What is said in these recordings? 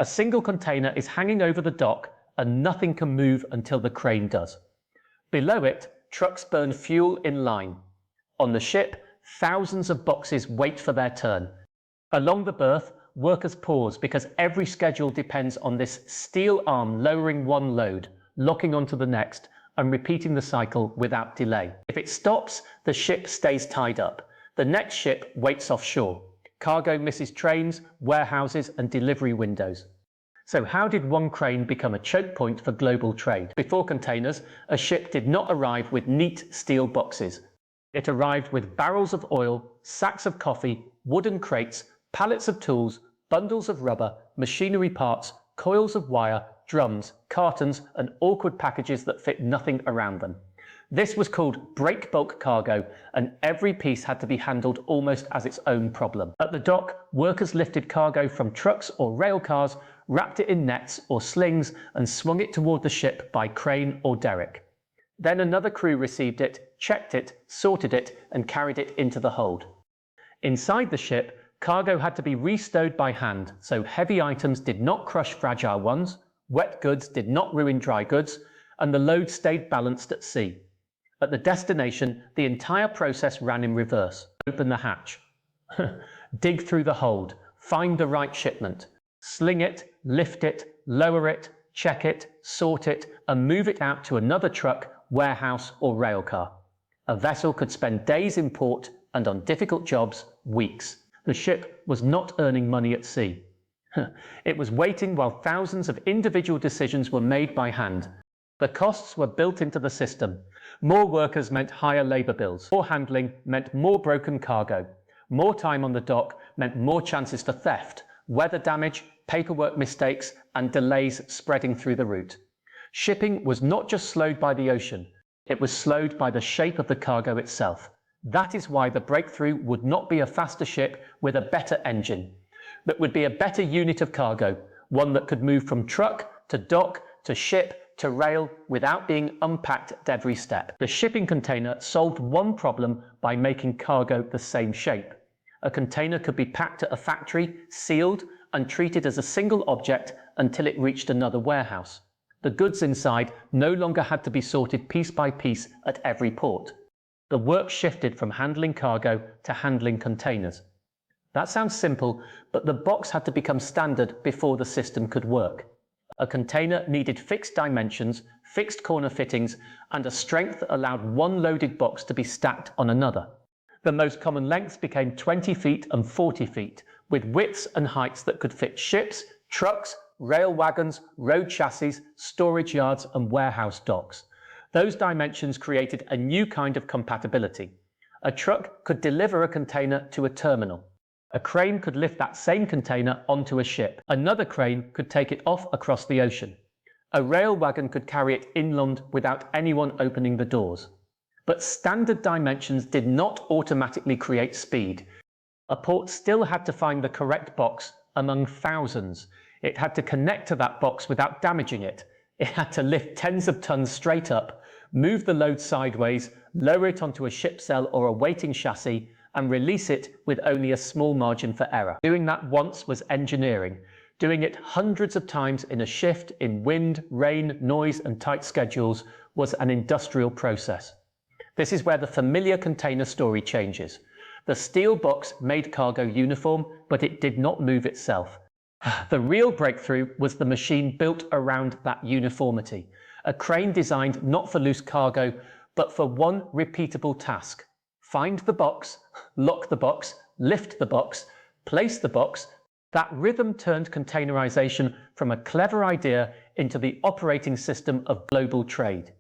A single container is hanging over the dock and nothing can move until the crane does. Below it, trucks burn fuel in line. On the ship, thousands of boxes wait for their turn. Along the berth, workers pause because every schedule depends on this steel arm lowering one load, locking onto the next, and repeating the cycle without delay. If it stops, the ship stays tied up. The next ship waits offshore. Cargo misses trains, warehouses, and delivery windows. So how did one crane become a choke point for global trade? Before containers, a ship did not arrive with neat steel boxes. It arrived with barrels of oil, sacks of coffee, wooden crates, pallets of tools, bundles of rubber, machinery parts, coils of wire, drums, cartons, and awkward packages that fit nothing around them. This was called break bulk cargo, and every piece had to be handled almost as its own problem. At the dock, workers lifted cargo from trucks or rail cars, wrapped it in nets or slings, and swung it toward the ship by crane or derrick. Then another crew received it, checked it, sorted it, and carried it into the hold. Inside the ship, cargo had to be restowed by hand, so heavy items did not crush fragile ones, wet goods did not ruin dry goods, and the load stayed balanced at sea. At the destination, the entire process ran in reverse. Open the hatch. Dig through the hold. Find the right shipment. Sling it, lift it, lower it, check it, sort it, and move it out to another truck, warehouse, or rail car. A vessel could spend days in port and on difficult jobs, weeks. The ship was not earning money at sea. It was waiting while thousands of individual decisions were made by hand. The costs were built into the system. More workers meant higher labour bills. More handling meant more broken cargo. More time on the dock meant more chances for theft, weather damage, paperwork mistakes, and delays spreading through the route. Shipping was not just slowed by the ocean, it was slowed by the shape of the cargo itself. That is why the breakthrough would not be a faster ship with a better engine, but would be a better unit of cargo, one that could move from truck to dock to ship to rail without being unpacked at every step. The shipping container solved one problem by making cargo the same shape. A container could be packed at a factory, sealed, and treated as a single object until it reached another warehouse. The goods inside no longer had to be sorted piece by piece at every port. The work shifted from handling cargo to handling containers. That sounds simple, but the box had to become standard before the system could work. A container needed fixed dimensions, fixed corner fittings, and a strength that allowed one loaded box to be stacked on another. The most common lengths became 20 feet and 40 feet, with widths and heights that could fit ships, trucks, rail wagons, road chassis, storage yards, and warehouse docks. Those dimensions created a new kind of compatibility. A truck could deliver a container to a terminal. A crane could lift that same container onto a ship. Another crane could take it off across the ocean. A rail wagon could carry it inland without anyone opening the doors. But standard dimensions did not automatically create speed. A port still had to find the correct box among thousands. It had to connect to that box without damaging it. It had to lift tens of tons straight up, move the load sideways, lower it onto a ship cell or a waiting chassis, and release it with only a small margin for error. Doing that once was engineering. Doing it hundreds of times in a shift in wind, rain, noise, and tight schedules was an industrial process. This is where the familiar container story changes. The steel box made cargo uniform, but it did not move itself. The real breakthrough was the machine built around that uniformity. A crane designed not for loose cargo, but for one repeatable task. Find the box, lock the box, lift the box, place the box. That rhythm turned containerization from a clever idea into the operating system of global trade.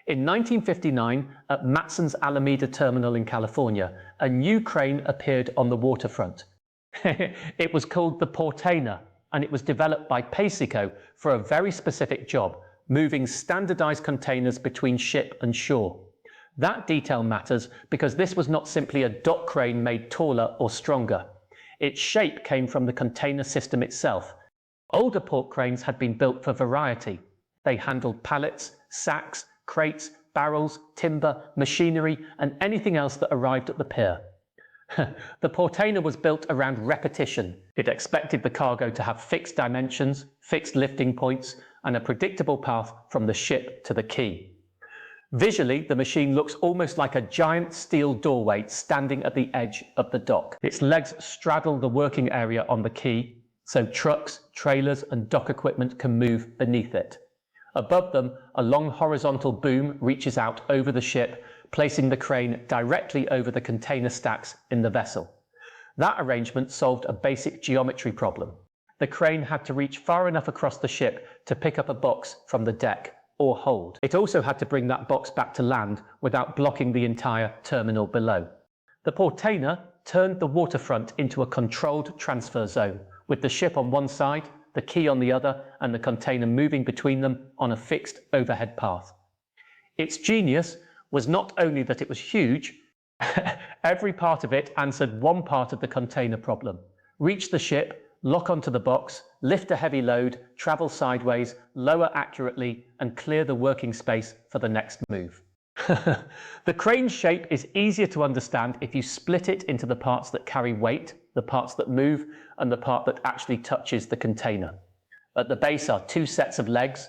In 1959, at Matson's Alameda terminal in California, a new crane appeared on the waterfront. It was called the Portainer, and it was developed by PepsiCo for a very specific job, moving standardized containers between ship and shore. That detail matters because this was not simply a dock crane made taller or stronger. Its shape came from the container system itself. Older port cranes had been built for variety. They handled pallets, sacks, crates, barrels, timber, machinery, and anything else that arrived at the pier. The Portainer was built around repetition. It expected the cargo to have fixed dimensions, fixed lifting points, and a predictable path from the ship to the quay. Visually, the machine looks almost like a giant steel doorway standing at the edge of the dock. Its legs straddle the working area on the quay, so trucks, trailers, and dock equipment can move beneath it. Above them, a long horizontal boom reaches out over the ship, placing the crane directly over the container stacks in the vessel. That arrangement solved a basic geometry problem. The crane had to reach far enough across the ship to pick up a box from the deck or hold. It also had to bring that box back to land without blocking the entire terminal below. The Portainer turned the waterfront into a controlled transfer zone, with the ship on one side, the quay on the other, and the container moving between them on a fixed overhead path. Its genius was not only that it was huge, every part of it answered one part of the container problem. Reach the ship, lock onto the box, lift a heavy load, travel sideways, lower accurately, and clear the working space for the next move. The crane shape is easier to understand if you split it into the parts that carry weight, the parts that move, and the part that actually touches the container. At the base are two sets of legs.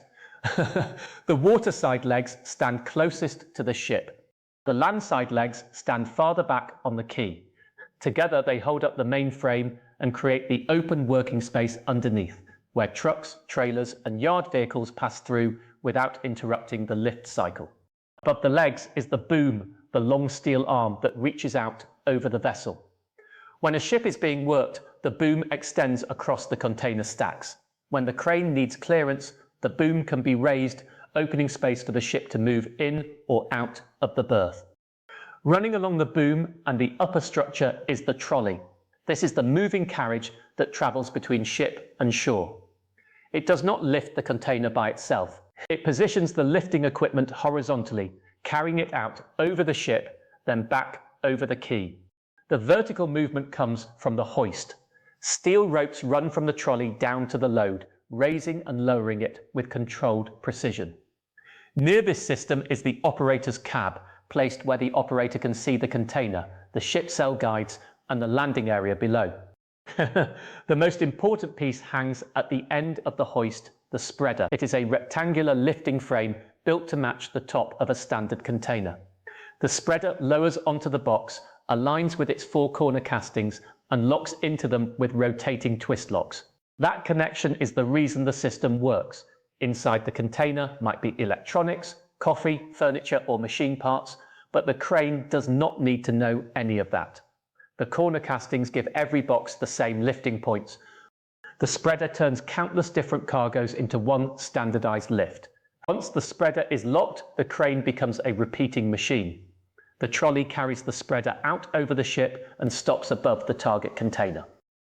The waterside legs stand closest to the ship. The landside legs stand farther back on the quay. Together they hold up the main frame and create the open working space underneath, where trucks, trailers, and yard vehicles pass through without interrupting the lift cycle. Above the legs is the boom, the long steel arm that reaches out over the vessel. When a ship is being worked, the boom extends across the container stacks. When the crane needs clearance, the boom can be raised, opening space for the ship to move in or out of the berth. Running along the boom and the upper structure is the trolley. This is the moving carriage that travels between ship and shore. It does not lift the container by itself. It positions the lifting equipment horizontally, carrying it out over the ship, then back over the quay. The vertical movement comes from the hoist. Steel ropes run from the trolley down to the load, raising and lowering it with controlled precision. Near this system is the operator's cab, placed where the operator can see the container, the ship cell guides, and the landing area below. The most important piece hangs at the end of the hoist, the spreader. It is a rectangular lifting frame built to match the top of a standard container. The spreader lowers onto the box, aligns with its four corner castings, and locks into them with rotating twist locks. That connection is the reason the system works. Inside the container might be electronics, coffee, furniture, or machine parts, but the crane does not need to know any of that. The corner castings give every box the same lifting points. The spreader turns countless different cargoes into one standardized lift. Once the spreader is locked, the crane becomes a repeating machine. The trolley carries the spreader out over the ship and stops above the target container.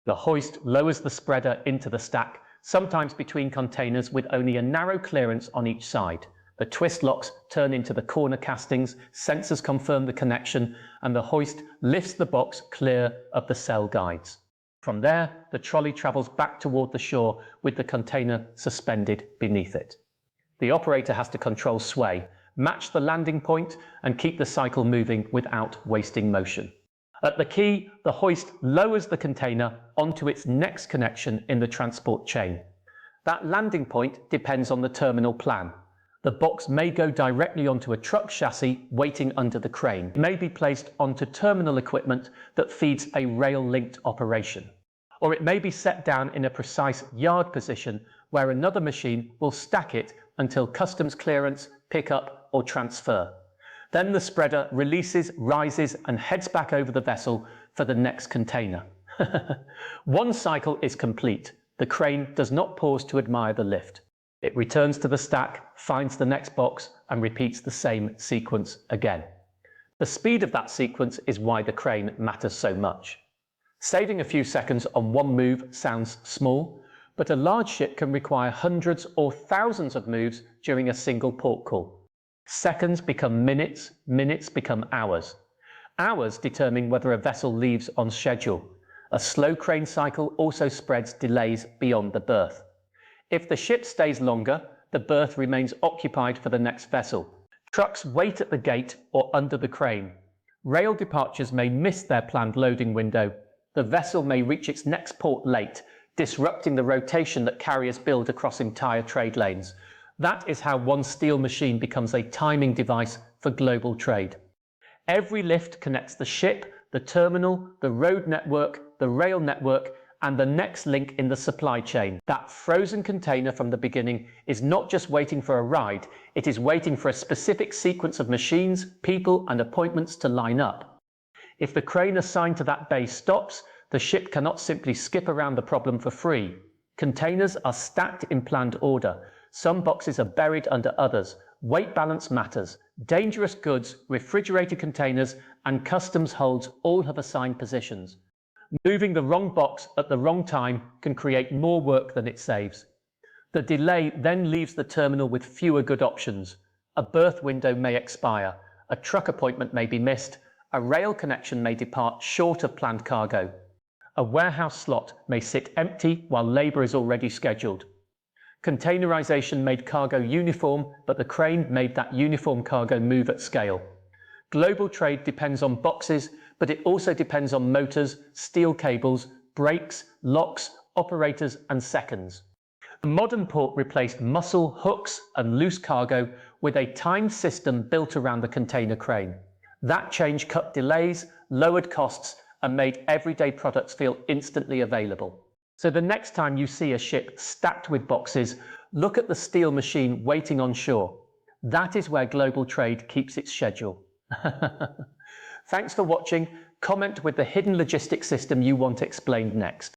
The hoist lowers the spreader into the stack, sometimes between containers with only a narrow clearance on each side. The twist locks turn into the corner castings, sensors confirm the connection, and the hoist lifts the box clear of the cell guides. From there, the trolley travels back toward the shore with the container suspended beneath it. The operator has to control sway, match the landing point, and keep the cycle moving without wasting motion. At the quay, the hoist lowers the container onto its next connection in the transport chain. That landing point depends on the terminal plan. The box may go directly onto a truck chassis waiting under the crane. It may be placed onto terminal equipment that feeds a rail-linked operation. Or it may be set down in a precise yard position where another machine will stack it until customs clearance, pickup, or transfer. Then the spreader releases, rises, and heads back over the vessel for the next container. One cycle is complete. The crane does not pause to admire the lift. It returns to the stack, finds the next box, and repeats the same sequence again. The speed of that sequence is why the crane matters so much. Saving a few seconds on one move sounds small, but a large ship can require hundreds or thousands of moves during a single port call. Seconds become minutes, minutes become hours. Hours determine whether a vessel leaves on schedule. A slow crane cycle also spreads delays beyond the berth. If the ship stays longer, the berth remains occupied for the next vessel. Trucks wait at the gate or under the crane. Rail departures may miss their planned loading window. The vessel may reach its next port late, disrupting the rotation that carriers build across entire trade lanes. That is how one steel machine becomes a timing device for global trade. Every lift connects the ship, the terminal, the road network, the rail network, and the next link in the supply chain. That frozen container from the beginning is not just waiting for a ride, it is waiting for a specific sequence of machines, people, and appointments to line up. If the crane assigned to that bay stops, the ship cannot simply skip around the problem for free. Containers are stacked in planned order. Some boxes are buried under others. Weight balance matters. Dangerous goods, refrigerated containers, and customs holds all have assigned positions. Moving the wrong box at the wrong time can create more work than it saves. The delay then leaves the terminal with fewer good options. A berth window may expire, a truck appointment may be missed, a rail connection may depart short of planned cargo. A warehouse slot may sit empty while labour is already scheduled. Containerization made cargo uniform, but the crane made that uniform cargo move at scale. Global trade depends on boxes, but it also depends on motors, steel cables, brakes, locks, operators, and seconds. The modern port replaced muscle, hooks, and loose cargo with a timed system built around the container crane. That change cut delays, lowered costs, and made everyday products feel instantly available. So the next time you see a ship stacked with boxes, look at the steel machine waiting on shore. That is where global trade keeps its schedule. Thanks for watching. Comment with the hidden logistics system you want explained next.